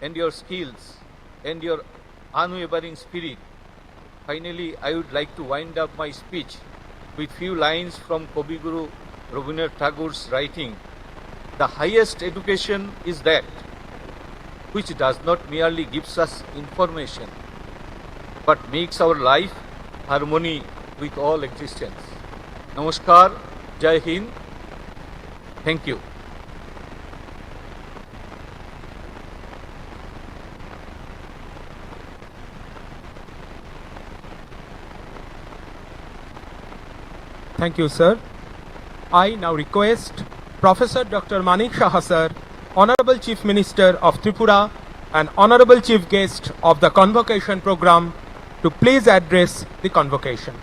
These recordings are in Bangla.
and your skills and your unwavering spirit. Finally, I would like to wind up my speech with few lines from Kavi Guru Rabindranath Tagore's writing. The highest education is that which does not merely gives us information, but makes our life harmony with all existence. Namaskar, Jai Hind, thank you. Thank you, sir. I now request Professor Dr. Manik Saha, sir, Honorable Chief Minister of Tripura and Honorable Chief Guest of the Convocation Program, to please address the convocation.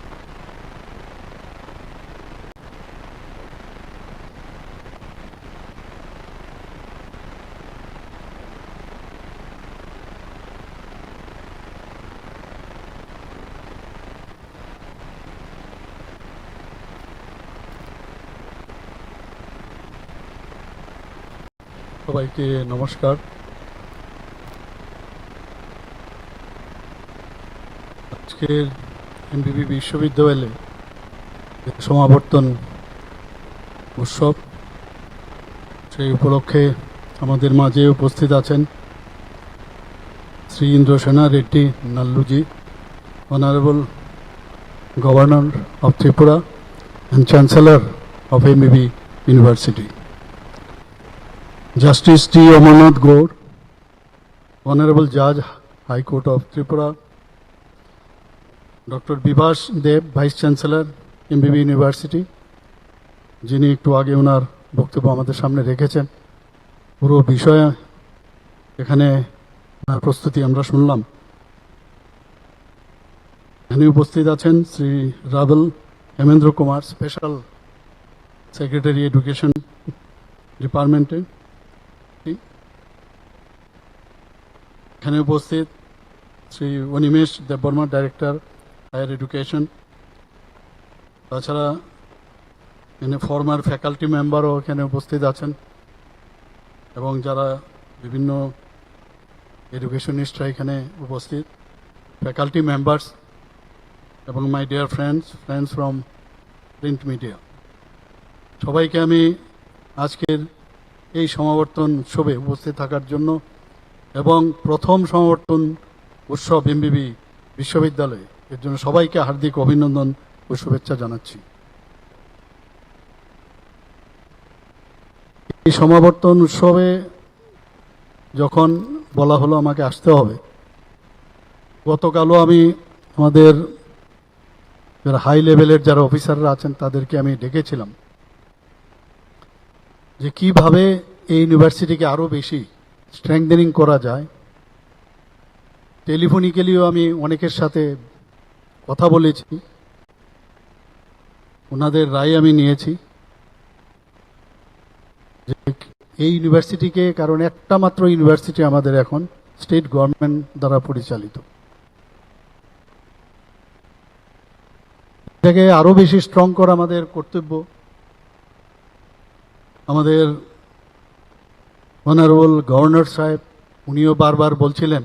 সবাইকে নমস্কার। আজকের এমবিবি বিশ্ববিদ্যালয়ে সমাবর্তন উৎসব, সেই উপলক্ষে আমাদের মাঝে উপস্থিত আছেন Shri Indrasena Reddy Nalluji, honourable governor of Tripura and Chancellor of MBB University. Justice T. Amarnath Gaur, Honorable Judge, High Court of Tripura, Dr. Bibhash Dev, Vice Chancellor, MBB University, যিনি একটু আগে ওনার বক্তব্য আমাদের সামনে রেখেছেন। পুরো বিষয়ে এখানে ওনার প্রস্তুতি আমরা শুনলাম। এখানে উপস্থিত আছেন শ্রী রাবল Hemendra Kumar, special secretary education ডিপার্টমেন্টে। এখানে উপস্থিত Shri Animesh Debbarma, director higher education. তাছাড়া এখানে ফর্মার ফ্যাকাল্টি মেম্বারও এখানে উপস্থিত আছেন, এবং যারা বিভিন্ন এডুকেশনিস্টরা এখানে উপস্থিত, ফ্যাকাল্টি মেম্বার্স এবং my dear friends from print media, সবাইকে আমি আজকের এই সমাবর্তন উৎসবে উপস্থিত থাকার জন্য এবং প্রথম সমাবর্তন উৎসব এমবিবি বিশ্ববিদ্যালয়ে এর জন্য সবাইকে হার্দিক অভিনন্দন ও শুভেচ্ছা জানাচ্ছি। এই সমাবর্তন উৎসবে যখন বলা হলো আমাকে আসতে হবে, গতকালও আমি আমাদের যারা হাই লেভেলের যারা অফিসাররা আছেন তাদেরকে আমি ডেকেছিলাম যে কিভাবে এই ইউনিভার্সিটিকে আরও বেশি স্ট্রেংথেনিং করা যায়। টেলিফোনিক্যালিও আমি অনেকের সাথে কথা বলেছি, ওনাদের রায় আমি নিয়েছি যে এই ইউনিভার্সিটিকে, কারণ একটা মাত্র ইউনিভার্সিটি আমাদের এখন স্টেট গভর্নমেন্ট দ্বারা পরিচালিত, এটাকে আরও বেশি স্ট্রং করা আমাদের কর্তব্য। আমাদের অনারেবল গভর্নর সাহেব উনিও বারবার বলছিলেন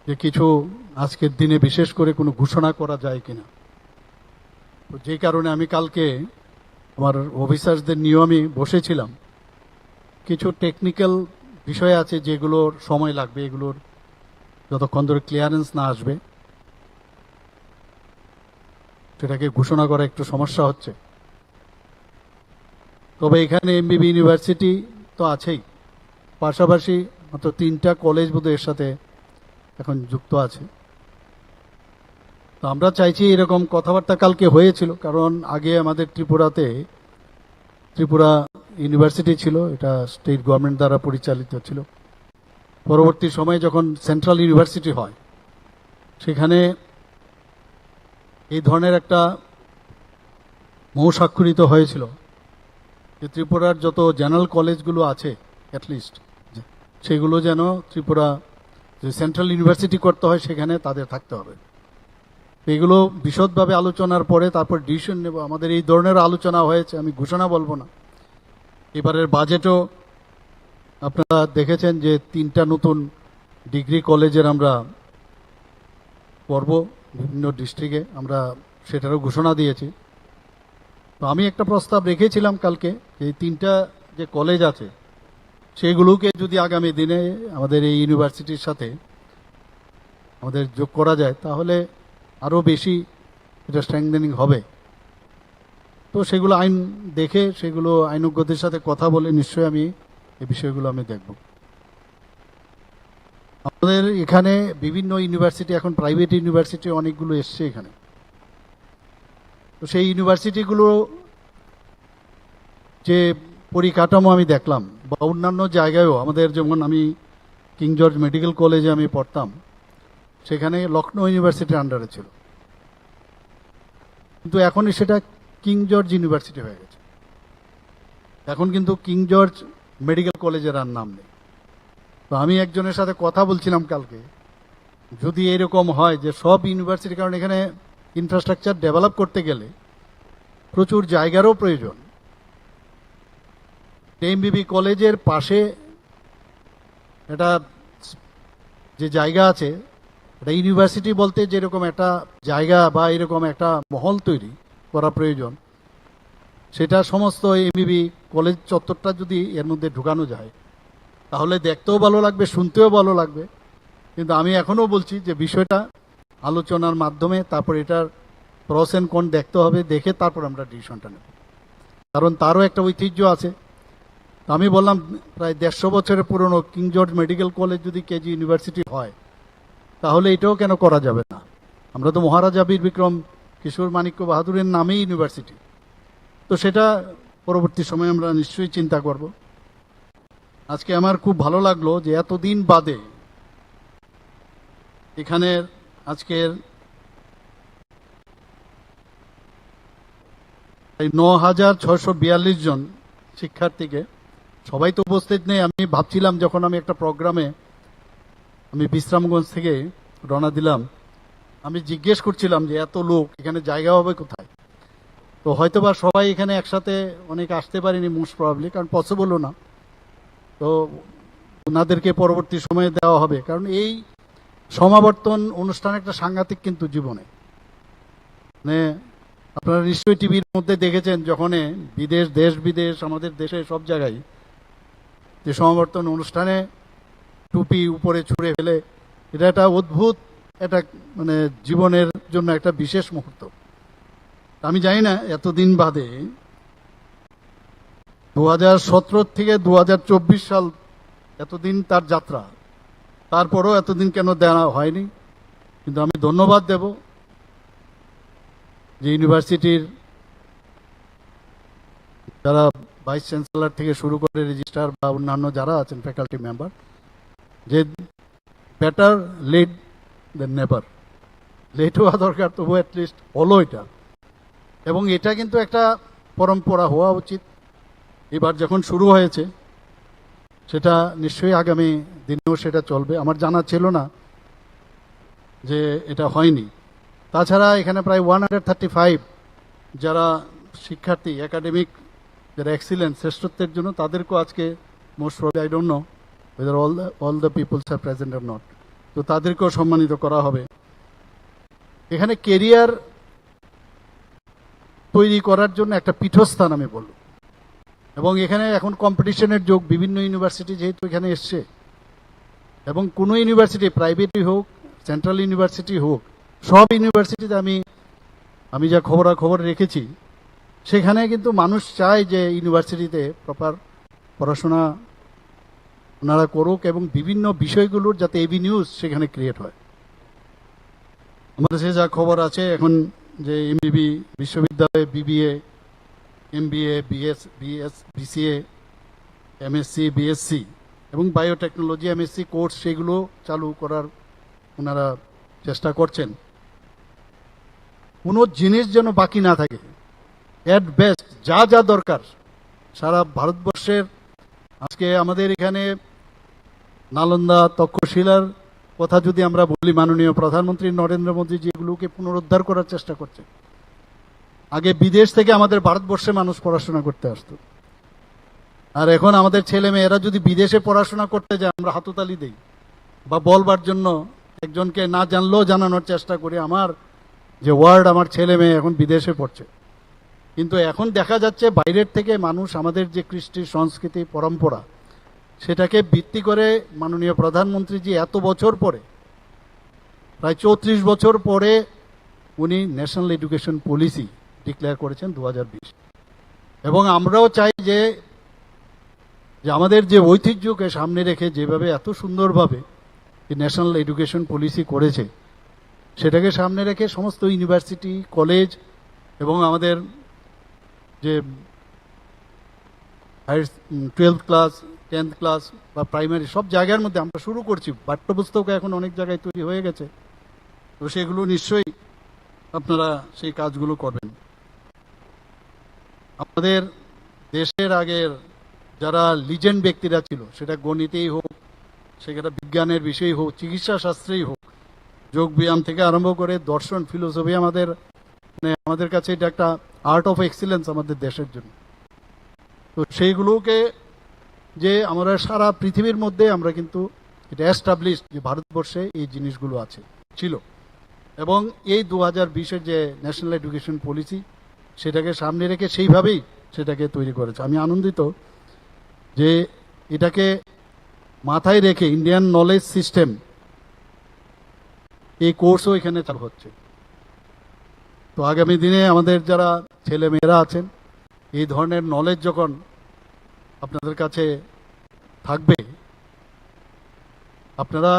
যে কিছু আজকের দিনে বিশেষ করে কোনো ঘোষণা করা যায় কিনা। তো যেই কারণে আমি কালকে আমার অফিসার্সদের নিয়েও আমি বসেছিলাম। কিছু টেকনিক্যাল বিষয় আছে যেগুলোর সময় লাগবে, এগুলোর যতক্ষণ ধরে ক্লিয়ারেন্স না আসবে সেটাকে ঘোষণা করা একটু সমস্যা হচ্ছে। তবে এখানে এমবিবি ইউনিভার্সিটি তো আছেই, পাশাপাশি মাত্র 3টা কলেজ বোধহয় এর সাথে এখন যুক্ত আছে। তো আমরা চাইছি, এরকম কথাবার্তা কালকে হয়েছিল, কারণ আগে আমাদের ত্রিপুরা ইউনিভার্সিটি ছিল, এটা স্টেট গভর্নমেন্ট দ্বারা পরিচালিত ছিল। পরবর্তী সময়ে যখন সেন্ট্রাল ইউনিভার্সিটি হয়, সেখানে এই ধরনের একটা মৌস্বাক্ষরিত হয়েছিল যে ত্রিপুরার যত জেনারেল কলেজগুলো আছে অ্যাটলিস্ট সেগুলো যেন ত্রিপুরা যে সেন্ট্রাল ইউনিভার্সিটি করতে হয় সেখানে তাদের থাকতে হবে। এগুলো বিশদভাবে আলোচনার পরে তারপর ডিসিশন নেব। আমাদের এই ধরনের আলোচনা হয়েছে, আমি ঘোষণা বলবো না। এবারের বাজেটও আপনারা দেখেছেন যে 3টা নতুন ডিগ্রি কলেজের আমরা করব বিভিন্ন ডিস্ট্রিক্টে, আমরা সেটারও ঘোষণা দিয়েছি। তো আমি একটা প্রস্তাব রেখেছিলাম কালকে যে এই 3টা যে কলেজ আছে সেগুলোকে যদি আগামী দিনে আমাদের এই ইউনিভার্সিটির সাথে আমাদের যোগ করা যায় তাহলে আরও বেশি এটা স্ট্রেংথেনিং হবে। তো সেগুলো আইন দেখে সেগুলো আইনজ্ঞদের সাথে কথা বলে নিশ্চয়ই আমি এই বিষয়গুলো আমি দেখব। আমাদের এখানে বিভিন্ন ইউনিভার্সিটি, এখন প্রাইভেট ইউনিভার্সিটি অনেকগুলো এসছে এখানে। তো সেই ইউনিভার্সিটিগুলো যে পরিকাঠামো আমি দেখলাম বা অন্যান্য জায়গায়ও আমাদের, যেমন আমি কিং জর্জ মেডিকেল কলেজে আমি পড়তাম, সেখানে লখনৌ ইউনিভার্সিটির আন্ডারে ছিল, কিন্তু এখনই সেটা কিং জর্জ ইউনিভার্সিটি হয়ে গেছে। এখন কিন্তু কিং জর্জ মেডিকেল কলেজের আর নাম নেই। তো আমি একজনের সাথে কথা বলছিলাম কালকে, যদি এরকম হয় যে সব ইউনিভার্সিটি, কারণ এখানে ইনফ্রাস্ট্রাকচার ডেভেলপ করতে গেলে প্রচুর জায়গারও প্রয়োজন। এমবিবি কলেজের পাশে এটা যে জায়গা আছে, এটা ইউনিভার্সিটি বলতে যেরকম একটা জায়গা বা এরকম একটা মহল তৈরি করা প্রয়োজন, সেটা সমস্ত এমবিবি কলেজ চত্বরটা যদি এর মধ্যে ঢুকানো যায় তাহলে দেখতেও ভালো লাগবে, শুনতেও ভালো লাগবে। কিন্তু আমি এখনও বলছি যে বিষয়টা আলোচনার মাধ্যমে তারপর এটার প্রস এন্ড কন দেখতে হবে, দেখে তারপর আমরা ডিসিশনটা নেব, কারণ তারও একটা ঐতিহ্য আছে। তো আমি বললাম প্রায় 150 বছরের পুরনো কিং জর্জ মেডিকেল কলেজ যদি কেজি ইউনিভার্সিটি হয় তাহলে এটাও কেন করা যাবে না। আমরা তো মহারাজা বীর বিক্রম কিশোর মাণিক্য বাহাদুরের নামেই ইউনিভার্সিটি। তো সেটা পরবর্তী সময়ে আমরা নিশ্চয়ই চিন্তা করব। আজকে আমার খুব ভালো লাগলো যে এতদিন বাদে এখানের আজকের 9,642 জন শিক্ষার্থীকে, সবাই তো উপস্থিত নেই। আমি ভাবছিলাম যখন আমি একটা প্রোগ্রামে আমি বিশ্রামগঞ্জ থেকে রওনা দিলাম, আমি জিজ্ঞেস করছিলাম যে এত লোক এখানে জায়গা হবে কোথায়। তো হয়তোবা সবাই এখানে একসাথে অনেক আসতে পারেনি মোস্ট প্রবাবলি, কারণ পসিবলও না। তো ওনাদেরকে পরবর্তী সময়ে দেওয়া হবে, কারণ এই সমাবর্তন অনুষ্ঠান একটা সাংঘাতিক কিন্তু জীবনে, মানে আপনারা নিশ্চয়ই টিভির মধ্যে দেখেছেন যখন বিদেশ, দেশ বিদেশ, আমাদের দেশে সব জায়গায় যে সমাবর্তন অনুষ্ঠানে টুপি উপরে ছুঁড়ে ফেলে, এটা একটা অদ্ভুত, এটা মানে জীবনের জন্য একটা বিশেষ মুহূর্ত। আমি জানি না এতদিন বাদে 2017 থেকে 2024 সাল এতদিন তার যাত্রা, তারপরও এতদিন কেন দেওয়া হয়নি। কিন্তু আমি ধন্যবাদ দেব যে ইউনিভার্সিটির যারা ভাইস চ্যান্সেলর থেকে শুরু করে রেজিস্ট্রার বা অন্যান্য যারা আছেন ফ্যাকাল্টি মেম্বার, যে বেটার লেট দেন নেভার, লেট হওয়া দরকার, তবু অ্যাটলিস্ট হলো এটা। এবং এটা কিন্তু একটা পরম্পরা হওয়া উচিত। এবার যখন শুরু হয়েছে সেটা নিশ্চয়ই আগামী দিনেও সেটা চলবে। আমার জানা ছিল না যে এটা হয়নি। তাছাড়া এখানে প্রায় 135 যারা শিক্ষার্থী, একাডেমিক যারা এক্সিলেন্স, শ্রেষ্ঠত্বের জন্য, তাদেরকেও আজকে most probably, I don't know whether all the peoples are present or not, তো তাদেরকেও সম্মানিত করা হবে। এখানে কেরিয়ার তৈরি করার জন্য একটা পীঠস্থান আমি বলব। এবং এখানে এখন কম্পিটিশনের যোগ, বিভিন্ন ইউনিভার্সিটি যেহেতু এখানে এসছে, এবং কোনো ইউনিভার্সিটি প্রাইভেটই হোক, সেন্ট্রাল ইউনিভার্সিটি হোক, সব ইউনিভার্সিটিতে আমি যা খবর রেখেছি, সেখানে কিন্তু মানুষ চায় যে ইউনিভার্সিটিতে প্রপার পড়াশোনা ওনারা করুক এবং বিভিন্ন বিষয়গুলোর যাতে এভিনিউজ সেখানে ক্রিয়েট হয়। আমাদের সে যা খবর আছে এখন, যে এমবিবি বিশ্ববিদ্যালয়ে BBA, MBA, BCA, MSc, BSc এবং বায়োটেকনোলজি এমএসসি কোর্স, সেগুলো চালু করার ওনারা চেষ্টা করছেন। কোনো জিনিস যেন বাকি না থাকে। অ্যাট বেস্ট যা যা দরকার সারা ভারতবর্ষের, আজকে আমাদের এখানে নালন্দা, তক্ষশিলার কথা যদি আমরা বলি, মাননীয় প্রধানমন্ত্রী নরেন্দ্র মোদী যেগুলোকে পুনরুদ্ধার করার চেষ্টা করছে। আগে বিদেশ থেকে আমাদের ভারতবর্ষে মানুষ পড়াশোনা করতে আসতো, আর এখন আমাদের ছেলে মেয়েরা যদি বিদেশে পড়াশোনা করতে যায় আমরা হাততালি দেই বা বলবার জন্য একজনকে না জানলেও জানানোর চেষ্টা করি আমার যে ওয়ার্ড আমার ছেলে মেয়ে এখন বিদেশে পড়ছে। কিন্তু এখন দেখা যাচ্ছে বাইরের থেকে মানুষ আমাদের যে কৃষ্টি সংস্কৃতি পরম্পরা সেটাকে ভিত্তি করে মাননীয় প্রধানমন্ত্রীজি এত বছর পরে প্রায় 34 বছর পরে উনি ন্যাশনাল এডুকেশন পলিসি ডিক্লেয়ার করেছেন 2020। এবং আমরাও চাই যে আমাদের যে ঐতিহ্যকে সামনে রেখে যেভাবে এত সুন্দরভাবে ন্যাশনাল এডুকেশন পলিসি করেছে সেটাকে সামনে রেখে সমস্ত ইউনিভার্সিটি কলেজ এবং আমাদের যে 12th ক্লাস 10th ক্লাস বা প্রাইমারি সব জায়গার মধ্যে আমরা শুরু করছি। পাঠ্যপুস্তক এখন অনেক জায়গায় তৈরি হয়ে গেছে, তো সেগুলো নিশ্চয়ই আপনারা সেই কাজগুলো করবেন। আমাদের দেশের আগের যারা লিজেন্ড ব্যক্তিরা ছিল, সেটা গণিতেই হোক, সেটা বিজ্ঞানের বিষয় হোক, চিকিৎসা শাস্ত্রেই হোক, যোগ ব্যায়াম থেকে আরম্ভ করে দর্শন ফিলোসফি, আমাদের কাছে এটা একটা আর্ট অফ এক্সিলেন্স আমাদের দেশের জন্য। তো সেইগুলোকে যে আমরা সারা পৃথিবীর মধ্যে আমরা কিন্তু এটা এস্টাবলিশ যে ভারতবর্ষে এই জিনিসগুলো আছে ছিল, এবং এই 2020-এর যে ন্যাশনাল এডুকেশন পলিসি সেটাকে সামনে রেখে সেইভাবেই সেটাকে তৈরি করেছে। আমি আনন্দিত যে এটাকে মাথায় রেখে ইন্ডিয়ান নলেজ সিস্টেম এই কোর্সও এখানে চালু হচ্ছে। তো আগামী দিনে আমাদের যারা ছেলে মেয়েরা আছেন এই ধরনের নলেজ যখন আপনাদের কাছে থাকবে, আপনারা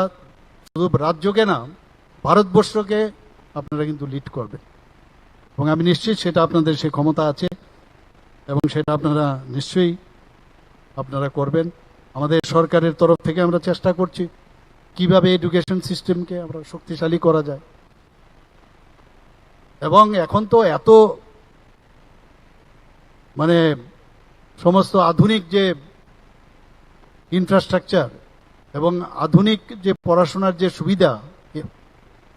শুধু রাজ্যকে না ভারতবর্ষকে আপনারা কিন্তু লিড করবেন, এবং আমি নিশ্চিত সেটা আপনাদের সেই ক্ষমতা আছে এবং সেটা আপনারা নিশ্চয়ই আপনারা করবেন। আমাদের সরকারের তরফ থেকে আমরা চেষ্টা করছি কিভাবে এডুকেশন সিস্টেমকে আমরা শক্তিশালী করা যায়। এবং এখন তো এত সমস্ত আধুনিক যে ইনফ্রাস্ট্রাকচার এবং আধুনিক যে পড়াশোনার যে সুবিধা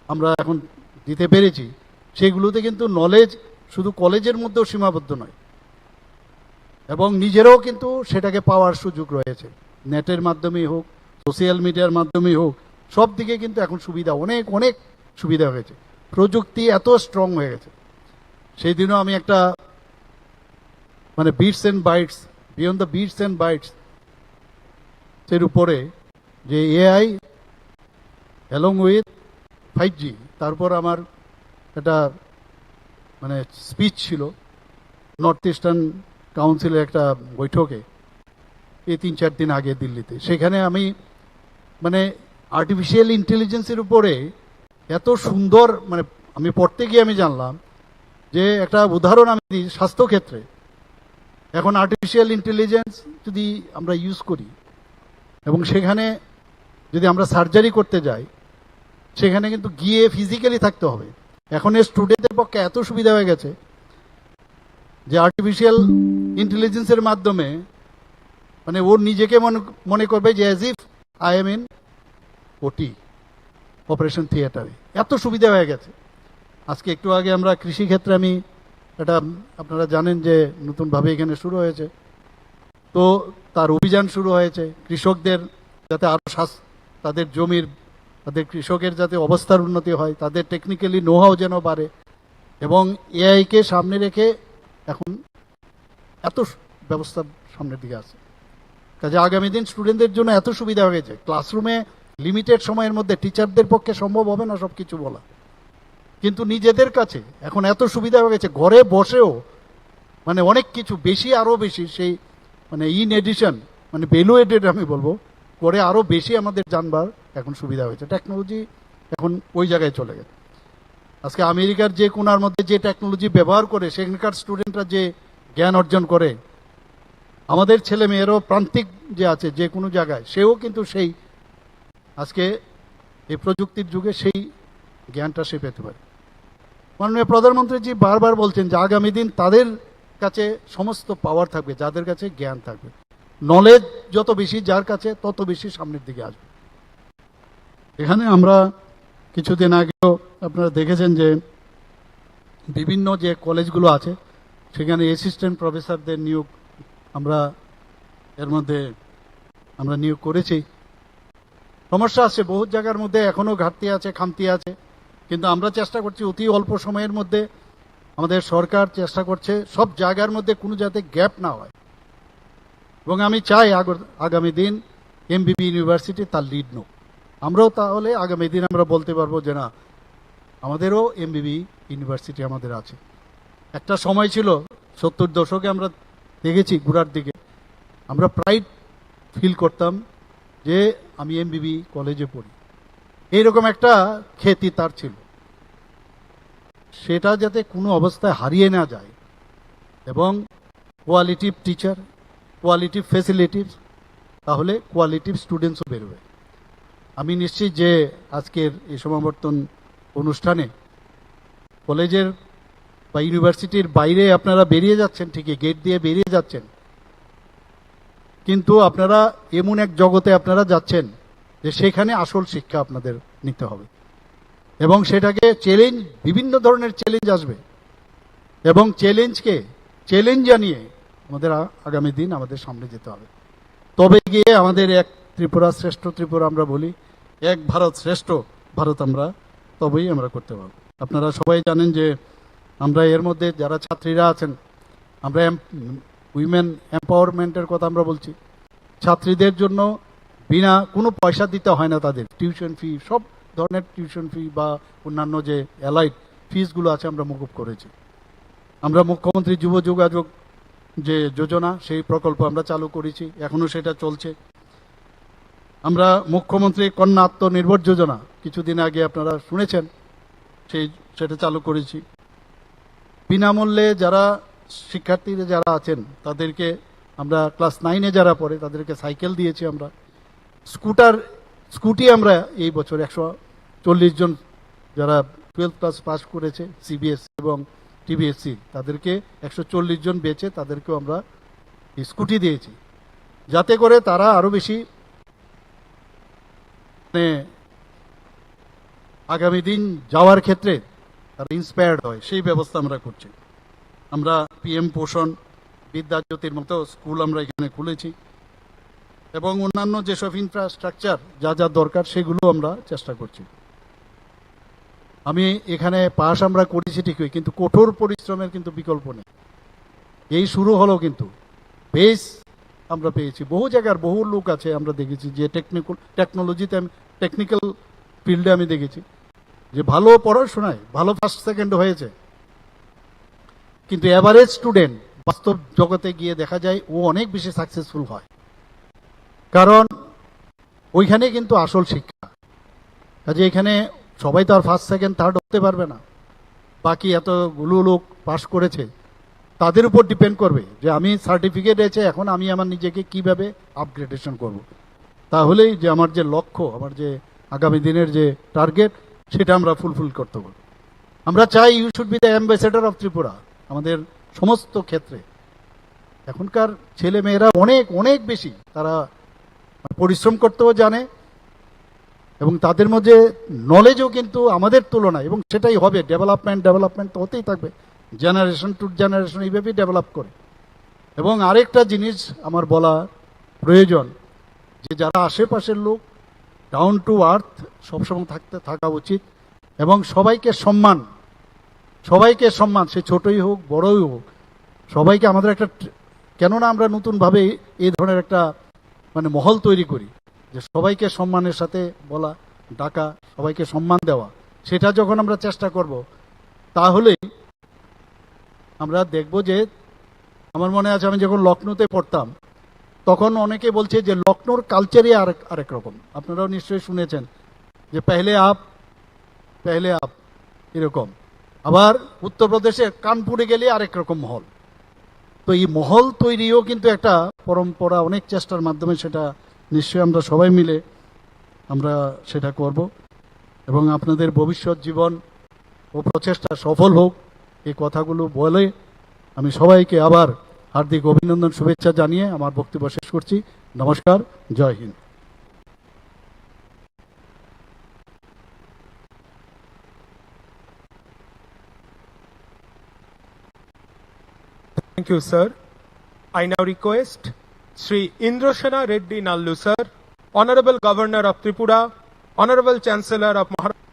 আমরা এখন দিতে পেরেছি, সেগুলোতে কিন্তু নলেজ শুধু কলেজের মধ্যেও সীমাবদ্ধ নয়, এবং নিজেরাও কিন্তু সেটাকে পাওয়ার সুযোগ রয়েছে। নেটের মাধ্যমেই হোক, সোশ্যাল মিডিয়ার মাধ্যমেই হোক, সব দিকে কিন্তু এখন সুবিধা অনেক অনেক সুবিধা হয়েছে। প্রযুক্তি এত স্ট্রং হয়ে গেছে। সেই দিনও আমি একটা bits and bytes, beyond the bits and bytes এর উপরে যে এআই অ্যালং উইথ 5G, তারপর আমার একটা স্পিচ ছিল নর্থ ইস্টার্ন কাউন্সিলের একটা বৈঠকে এই 3-4 দিন আগে দিল্লিতে। সেখানে আমি আর্টিফিশিয়াল ইন্টেলিজেন্সের উপরে এত সুন্দর আমি পড়তে গিয়ে আমি জানলাম যে একটা উদাহরণ আমি দিই, স্বাস্থ্যক্ষেত্রে এখন আর্টিফিশিয়াল ইন্টেলিজেন্স যদি আমরা ইউজ করি এবং সেখানে যদি আমরা সার্জারি করতে যাই, সেখানে কিন্তু গিয়ে ফিজিক্যালি থাকতে হবে। এখন এই স্টুডেন্টদের পক্ষে এত সুবিধা হয়ে গেছে যে আর্টিফিশিয়াল ইন্টেলিজেন্সের মাধ্যমে ওর নিজেকে মনে করবে যে as if I am in ওটি, অপারেশন থিয়েটারে। এত সুবিধা হয়ে গেছে। আজকে একটু আগে আমরা কৃষিক্ষেত্রে এটা আপনারা জানেন যে নতুনভাবে এখানে শুরু হয়েছে, তো তার অভিযান শুরু হয়েছে কৃষকদের যাতে আরো তাদের জমির, তাদের কৃষকের যাতে অবস্থার উন্নতি হয়, তাদের টেকনিক্যালি নোহাও যেন বাড়ে, এবং এআইকে সামনে রেখে এখন এত ব্যবস্থা সামনের দিকে আছে। কাজে আগামী দিন স্টুডেন্টদের জন্য এত সুবিধা হয়ে গেছে। ক্লাসরুমে লিমিটেড সময়ের মধ্যে টিচারদের পক্ষে সম্ভব হবে না সব কিছু বলা, কিন্তু নিজেদের কাছে এখন এত সুবিধা হয়ে গেছে ঘরে বসেও অনেক কিছু বেশি, আরো বেশি সেই ইন এডিশন ভ্যালু এডেড আমি বলবো করে আরো বেশি আমাদের জানবার এখন সুবিধা হয়েছে। টেকনোলজি এখন ওই জায়গায় চলে গেছে। আজকে আমেরিকার যে কোনার মধ্যে যে টেকনোলজি ব্যবহার করে সেখানকার স্টুডেন্টরা যে জ্ঞান অর্জন করে, আমাদের ছেলে মেয়েরও প্রান্তিক যে আছে যে কোনো জায়গায়, সেও কিন্তু সেই আজকে এই প্রযুক্তির যুগে সেই জ্ঞানটা সে পেতে পারে। মাননীয় প্রধানমন্ত্রীজি বারবার বলছেন যে আগামী দিন তাদের কাছে সমস্ত পাওয়ার থাকবে যাদের কাছে জ্ঞান থাকবে। নলেজ যত বেশি যার কাছে, তত বেশি সামনের দিকে আসবে। এখানে আমরা কিছুদিন আগেও আপনারা দেখেছেন যে বিভিন্ন যে কলেজগুলো আছে সেখানে অ্যাসিস্ট্যান্ট প্রফেসরদের নিয়োগ আমরা এর মধ্যে আমরা নিয়োগ করেছি। সমস্যা আছে বহু জায়গার মধ্যে, এখনো ঘাটতি আছে, খামতি আছে, কিন্তু আমরা চেষ্টা করছি অতি অল্প সময়ের মধ্যে, আমাদের সরকার চেষ্টা করছে সব জায়গার মধ্যে কোনো যাতে গ্যাপ না হয়। এবং আমি চাই আগামী দিন এমবিবি ইউনিভার্সিটি তার লিড নোক। আমরাও তাহলে আগামী দিন আমরা বলতে পারবো যে না, আমাদেরও এমবিবি ইউনিভার্সিটি আমাদের আছে। একটা সময় ছিল 70 দশকে আমরা দেখেছি গোড়ার দিকে, আমরা প্রাইড ফিল করতাম যে আমি এমবিবি কলেজে পড়ি, এইরকম একটা খ্যাতি তার ছিল। সেটা যাতে কোনো অবস্থায় হারিয়ে না যায় এবং কোয়ালিটিভ টিচার, কোয়ালিটিভ ফ্যাসিলিটিস, তাহলে কোয়ালিটিভ স্টুডেন্টসও বেরোবে। আমি নিশ্চিত যে আজকের এই সমাবর্তন অনুষ্ঠানে কলেজের বা ইউনিভার্সিটির বাইরে আপনারা বেরিয়ে যাচ্ছেন, ঠিকই গেট দিয়ে বেরিয়ে যাচ্ছেন, কিন্তু আপনারা এমন এক জগতে আপনারা যাচ্ছেন যে সেখানে আসল শিক্ষা আপনাদের নিতে হবে এবং সেটাকে চ্যালেঞ্জ, বিভিন্ন ধরনের চ্যালেঞ্জ আসবে এবং চ্যালেঞ্জ জানিয়ে আমাদের আগামী দিন আমাদের সামনে যেতে হবে। তবে গিয়ে আমাদের এক ত্রিপুরা, শ্রেষ্ঠ ত্রিপুরা আমরা বলি, এক ভারত শ্রেষ্ঠ ভারত আমরা তবেই আমরা করতে পারব। আপনারা সবাই জানেন যে আমরা এর মধ্যে যারা ছাত্রীরা আছেন, আমরা উইমেন এম্পাওয়ারমেন্টের কথা আমরা বলছি। ছাত্রীদের জন্য বিনা কোনো পয়সা দিতে হয় না, তাদের টিউশন ফি, সব ধরনের টিউশন ফি বা অন্যান্য যে অ্যালাইড ফিসগুলো আছে আমরা মকুব করেছি। আমরা মুখ্যমন্ত্রী যুব যোগাযোগ যে যোজনা, সেই প্রকল্প আমরা চালু করেছি, এখনো সেটা চলছে। আমরা মুখ্যমন্ত্রী কন্যা আত্মনির্ভর যোজনা কিছুদিন আগে আপনারা শুনেছেন, সেটা চালু করেছি। বিনামূল্যে যারা শিক্ষার্থীরা যারা আছেন তাদেরকে আমরা ক্লাস 9-এ যারা পড়ে তাদেরকে সাইকেল দিয়েছি আমরা। স্কুটি আমরা এই বছর 140 জন যারা 12 ক্লাস পাস করেছে সিবিএসসি এবং টিবিএসসি, তাদেরকে 140 জন বেচে তাদেরকেও আমরা স্কুটি দিয়েছি, যাতে করে তারা আরো বেশি আগামী দিন যাওয়ার ক্ষেত্রে তারা ইন্সপায়ার্ড হয়, সেই ব্যবস্থা আমরা করছি। আমরা পিএম পোষণ, বিদ্যাজ্যোতির মতো স্কুল আমরা এখানে খুলেছি এবং অন্যান্য যেসব ইনফ্রাস্ট্রাকচার যা যা দরকার সেগুলো আমরা চেষ্টা করছি। আমি এখানে পাস আমরা করেছি ঠিকই, কিন্তু কঠোর পরিশ্রমের কিন্তু বিকল্প নেই। এই শুরু হলো, কিন্তু বেশ আমরা পেয়েছি। বহু জায়গার বহু লোক আছে আমরা দেখেছি যে টেকনিক্যাল ফিল্ডে আমি দেখেছি যে ভালো পড়াশোনায় ভালো ফার্স্ট সেকেন্ড হয়েছে, কিন্তু এভারেজ স্টুডেন্ট বাস্তব জগতে গিয়ে দেখা যায় ও অনেক বেশি সাকসেসফুল হয়, কারণ ওইখানে কিন্তু আসল শিক্ষা। কাজে এখানে সবাই তো আর ফার্স্ট সেকেন্ড থার্ড হতে পারবে না। বাকি এতগুলো লোক পাস করেছে, তাদের উপর ডিপেন্ড করবে যে আমি সার্টিফিকেট আছে, এখন আমি আমার নিজেকে কিভাবে আপগ্রেডেশন করব। তাহলেই যে আমার যে লক্ষ্য, আমার যে আগামী দিনের যে টার্গেট, সেটা আমরা ফুলফিল করতে পারব। আমরা চাই you should be the ambassador of Tripura আমাদের সমস্ত ক্ষেত্রে। এখনকার ছেলে মেয়েরা অনেক অনেক বেশি তারা পরিশ্রম করতেও জানে এবং তাদের মধ্যে নলেজও কিন্তু আমাদের তুলনায়, এবং সেটাই হবে, ডেভেলপমেন্ট তো হতেই থাকবে, জেনারেশন টু জেনারেশন এইভাবেই ডেভেলপ করে। এবং আরেকটা জিনিস আমার বলা প্রয়োজন যে যারা আশেপাশের লোক, ডাউন টু আর্থ সবসময় থাকা উচিত এবং সবাইকে সম্মান, সে ছোটই হোক বড়ই হোক, সবাইকে আমাদের একটা, কেননা আমরা নতুনভাবে এই ধরনের একটা মহল তৈরি করি যে সবাইকে সম্মানের সাথে বলা, ডাকা, সবাইকে সম্মান দেওয়া। সেটা যখন আমরা চেষ্টা করব, তাহলেই আমরা দেখব যে, আমার মনে আছে আমি যখন লখনৌতে পড়তাম তখন অনেকে বলছে যে লখনৌর কালচারই আরেক রকম। আপনারাও নিশ্চয়ই শুনেছেন যে পেহলে আপ এরকম। আবার উত্তরপ্রদেশে কানপুরে গেলে আরেক রকম মহল। তো এই মহল তৈরিও কিন্তু একটা পরম্পরা, অনেক চেষ্টার মাধ্যমে সেটা নিশ্চয়ই আমরা সবাই মিলে আমরা সেটা করব এবং আপনাদের ভবিষ্যৎ জীবন ও প্রচেষ্টা সফল হোক, এই কথাগুলো বলে আমি সবাইকে আবার হার্দিক অভিনন্দন, শুভেচ্ছা জানিয়ে আমার বক্তব্য শেষ করছি। নমস্কার, জয় Hind. Thank you, sir. I now request Sri Indrasena Reddy Nallu sir, Honorable Governor of Tripura, Honorable Chancellor of Maharashtra.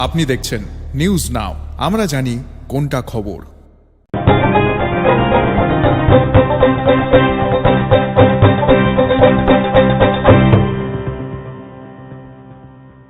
আপনি দেখছেন নিউজ নাও, আমরা জানি কোনটা খবর।